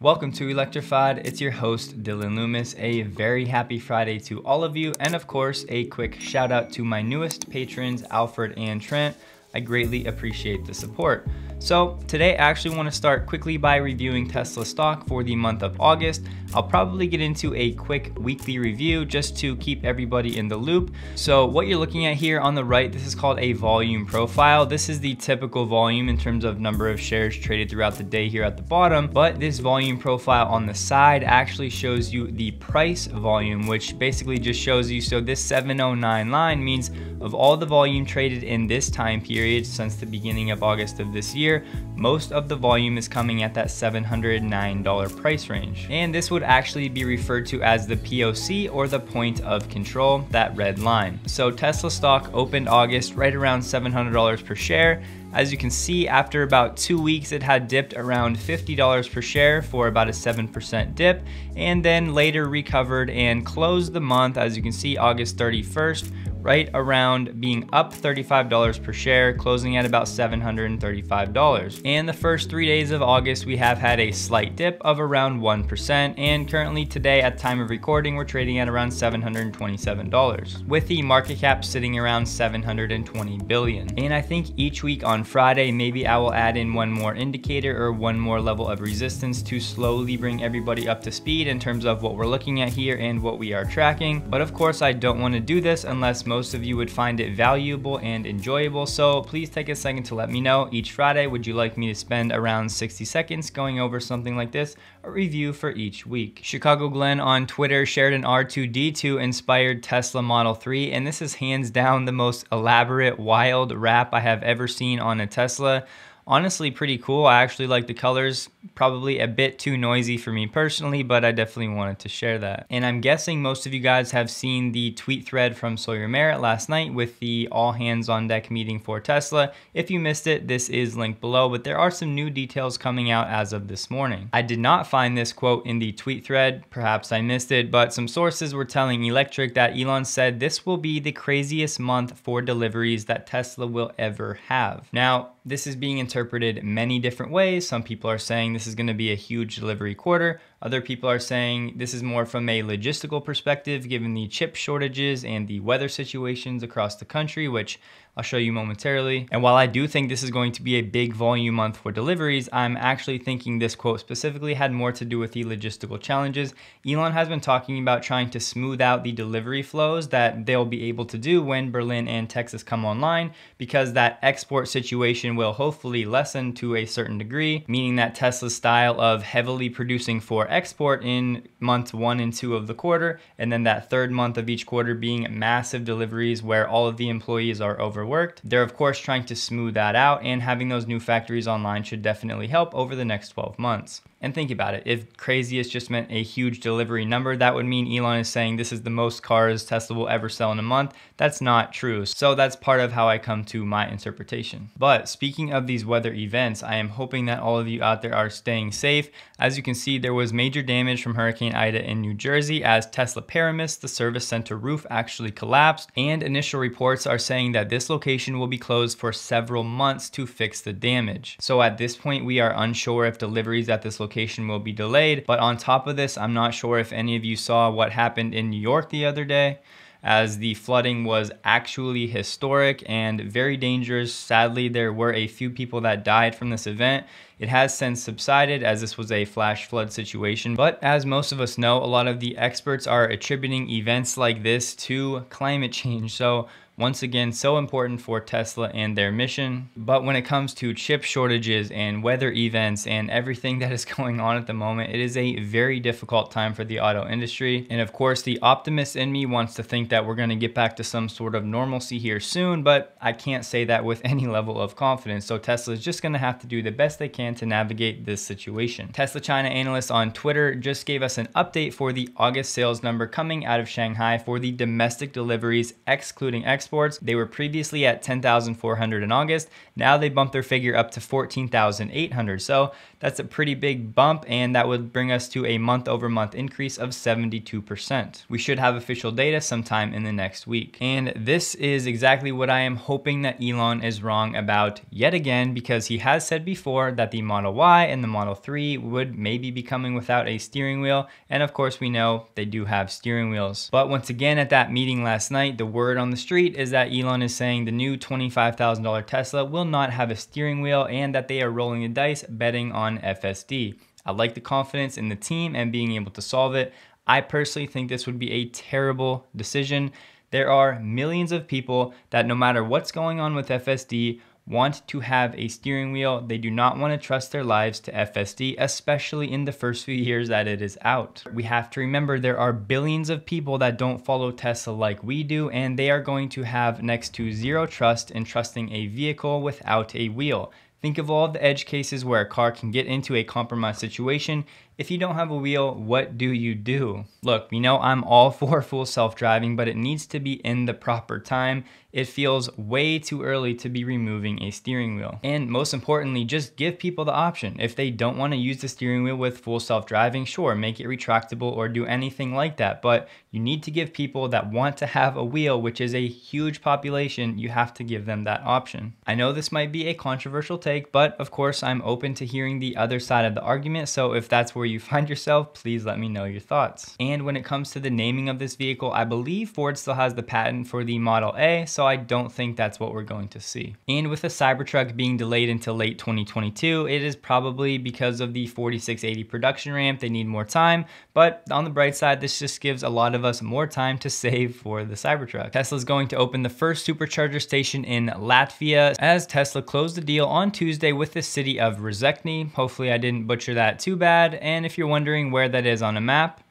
Welcome to Electrified. It's your host, Dylan Loomis. A very happy Friday to all of you. And of course, a quick shout out to my newest patrons, Alfred and Trent. I greatly appreciate the support. So today I actually want to start quickly by reviewing Tesla stock for the month of August. I'll probably get into a quick weekly review just to keep everybody in the loop. So what you're looking at here on the right, this is called a volume profile. This is the typical volume in terms of number of shares traded throughout the day here at the bottom, but this volume profile on the side actually shows you the price volume, which basically just shows you, so this 709 line means of all the volume traded in this time period since the beginning of August of this year, most of the volume is coming at that $709 price range. And this would actually be referred to as the POC, or the point of control, that red line. So Tesla stock opened August right around $700 per share. As you can see, after about 2 weeks, it had dipped around $50 per share for about a 7% dip, and then later recovered and closed the month, as you can see, August 31st, right around being up $35 per share, closing at about $735. And the first 3 days of August, we have had a slight dip of around 1%, and currently today at time of recording, we're trading at around $727, with the market cap sitting around $720 billion. And I think each week on Friday, maybe I will add in one more indicator or one more level of resistance to slowly bring everybody up to speed in terms of what we're looking at here and what we are tracking. But of course, I don't want to do this unless most of you would find it valuable and enjoyable. So please take a second to let me know. Each Friday, would you like me to spend around 60 seconds going over something like this, a review for each week? Chicago Glenn on Twitter shared an R2-D2 inspired Tesla Model 3, and this is hands down the most elaborate, wild wrap I have ever seen on a Tesla. Honestly, pretty cool. I actually like the colors. Probably a bit too noisy for me personally, but I definitely wanted to share that. And I'm guessing most of you guys have seen the tweet thread from Sawyer Merritt last night with the all hands on deck meeting for Tesla. If you missed it, this is linked below, but there are some new details coming out as of this morning. I did not find this quote in the tweet thread. Perhaps I missed it, but some sources were telling Electric that Elon said this will be the craziest month for deliveries that Tesla will ever have. Now, this is being interpreted many different ways. Some people are saying this is going to be a huge delivery quarter. Other people are saying this is more from a logistical perspective, given the chip shortages and the weather situations across the country, which I'll show you momentarily. And while I do think this is going to be a big volume month for deliveries, I'm actually thinking this quote specifically had more to do with the logistical challenges. Elon has been talking about trying to smooth out the delivery flows that they'll be able to do when Berlin and Texas come online, because that export situation will hopefully lessen to a certain degree, meaning that Tesla's style of heavily producing for export in months 1 and 2 of the quarter, and then that third month of each quarter being massive deliveries where all of the employees are overworked. They're of course trying to smooth that out, and having those new factories online should definitely help over the next 12 months. And think about it, if craziest just meant a huge delivery number, that would mean Elon is saying this is the most cars Tesla will ever sell in a month. That's not true. So that's part of how I come to my interpretation. But speaking of these weather events, I am hoping that all of you out there are staying safe. As you can see, there was major damage from Hurricane Ida in New Jersey as Tesla Paramus, the service center roof, actually collapsed. And initial reports are saying that this location will be closed for several months to fix the damage. So at this point, we are unsure if deliveries at this location will be delayed. But on top of this, I'm not sure if any of you saw what happened in New York the other day, as the flooding was actually historic and very dangerous. Sadly, there were a few people that died from this event. It has since subsided as this was a flash flood situation. But as most of us know, a lot of the experts are attributing events like this to climate change. So once again, so important for Tesla and their mission. But when it comes to chip shortages and weather events and everything that is going on at the moment, it is a very difficult time for the auto industry. And of course, the optimist in me wants to think that we're going to get back to some sort of normalcy here soon, but I can't say that with any level of confidence. So Tesla is just going to have to do the best they can to navigate this situation. Tesla China analyst on Twitter just gave us an update for the August sales number coming out of Shanghai for the domestic deliveries excluding export exports. They were previously at 10,400 in August. Now they bumped their figure up to 14,800. So that's a pretty big bump, and that would bring us to a month-over-month increase of 72%. We should have official data sometime in the next week. And this is exactly what I am hoping that Elon is wrong about yet again, because he has said before that the Model Y and the Model 3 would maybe be coming without a steering wheel. And of course, we know they do have steering wheels. But once again, at that meeting last night, the word on the street is that Elon is saying the new $25,000 Tesla will not have a steering wheel, and that they are rolling the dice betting on FSD. I like the confidence in the team and being able to solve it. I personally think this would be a terrible decision. There are millions of people that, no matter what's going on with FSD, want to have a steering wheel. They do not want to trust their lives to FSD, especially in the first few years that it is out. We have to remember there are billions of people that don't follow Tesla like we do, and they are going to have next to zero trust in trusting a vehicle without a wheel. Think of all the edge cases where a car can get into a compromised situation. If you don't have a wheel, what do you do? Look, we know I'm all for full self-driving, but it needs to be in the proper time. It feels way too early to be removing a steering wheel. And most importantly, just give people the option. If they don't want to use the steering wheel with full self-driving, sure, make it retractable or do anything like that. But you need to give people that want to have a wheel, which is a huge population, you have to give them that option. I know this might be a controversial take, but of course I'm open to hearing the other side of the argument. So if that's where you find yourself, please let me know your thoughts. And when it comes to the naming of this vehicle, I believe Ford still has the patent for the Model A, so I don't think that's what we're going to see. And with the Cybertruck being delayed until late 2022, it is probably because of the 4680 production ramp. They need more time, but on the bright side, this just gives a lot of us more time to save for the Cybertruck. Tesla is going to open the first supercharger station in Latvia, as Tesla closed the deal on Tuesday with the city of Rezekne. Hopefully I didn't butcher that too bad. And if you're wondering where that is on a map,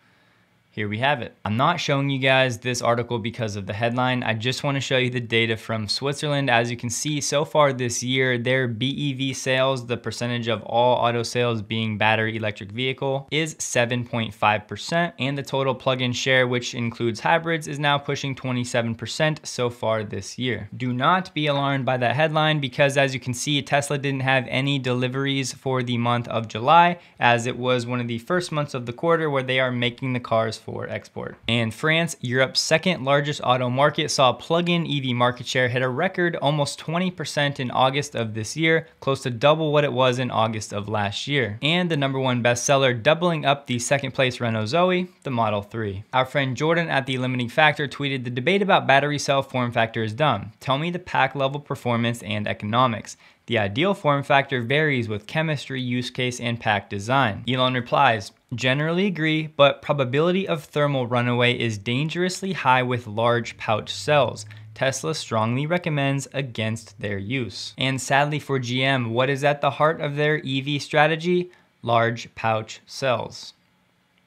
here we have it. I'm not showing you guys this article because of the headline. I just want to show you the data from Switzerland. As you can see, so far this year, their BEV sales, the percentage of all auto sales being battery electric vehicle, is 7.5%. And the total plug-in share, which includes hybrids, is now pushing 27% so far this year. Do not be alarmed by that headline, because as you can see, Tesla didn't have any deliveries for the month of July, as it was one of the first months of the quarter where they are making the cars for export. And France, Europe's second largest auto market, saw plug-in EV market share hit a record almost 20% in August of this year, close to double what it was in August of last year. And the #1 bestseller, doubling up the second place Renault Zoe, the Model 3. Our friend Jordan at The Limiting Factor tweeted, "The debate about battery cell form factor is dumb. Tell me the pack level performance and economics. The ideal form factor varies with chemistry, use case, and pack design." Elon replies, "Generally agree, but probability of thermal runaway is dangerously high with large pouch cells. Tesla strongly recommends against their use." And sadly for GM, what is at the heart of their EV strategy? Large pouch cells.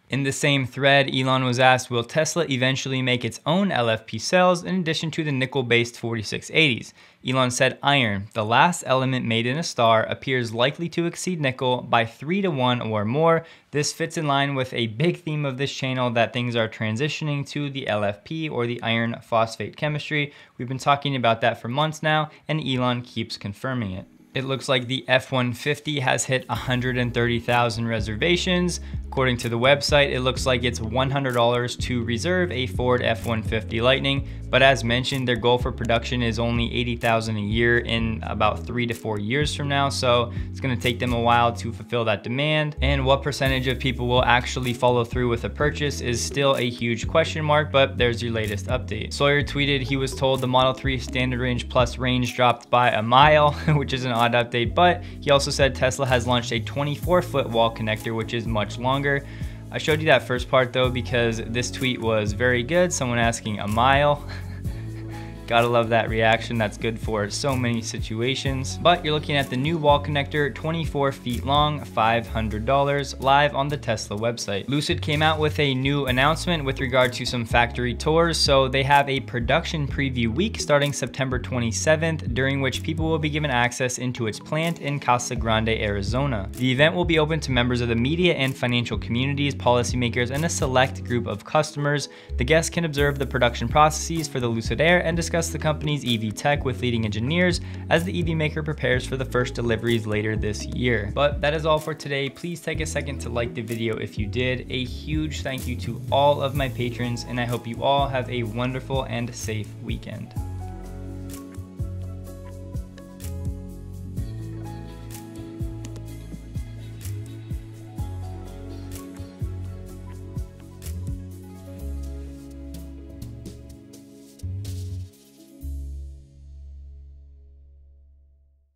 In the same thread, Elon was asked, will Tesla eventually make its own LFP cells in addition to the nickel-based 4680s? Elon said iron, the last element made in a star, appears likely to exceed nickel by 3 to 1 or more. This fits in line with a big theme of this channel, that things are transitioning to the LFP, or the iron phosphate chemistry. We've been talking about that for months now, and Elon keeps confirming it. It looks like the F-150 has hit 130,000 reservations. According to the website, it looks like it's $100 to reserve a Ford F-150 Lightning, but as mentioned, their goal for production is only 80,000 a year in about 3 to 4 years from now, so it's gonna take them a while to fulfill that demand. And what percentage of people will actually follow through with a purchase is still a huge question mark, but there's your latest update. Sawyer tweeted he was told the Model 3 Standard Range Plus range dropped by a mile, which is an odd update, but he also said Tesla has launched a 24-foot wall connector, which is much longer. I showed you that first part though because this tweet was very good. Someone asking a mile. Gotta love that reaction. That's good for so many situations. But you're looking at the new wall connector, 24 feet long, $500, live on the Tesla website. Lucid came out with a new announcement with regard to some factory tours. So they have a production preview week starting September 27th, during which people will be given access into its plant in Casa Grande, Arizona. The event will be open to members of the media and financial communities, policymakers, and a select group of customers. The guests can observe the production processes for the Lucid Air and discuss discuss the company's EV tech with leading engineers as the EV maker prepares for the first deliveries later this year. But that is all for today. Please take a second to like the video if you did. A huge thank you to all of my patrons, and I hope you all have a wonderful and safe weekend.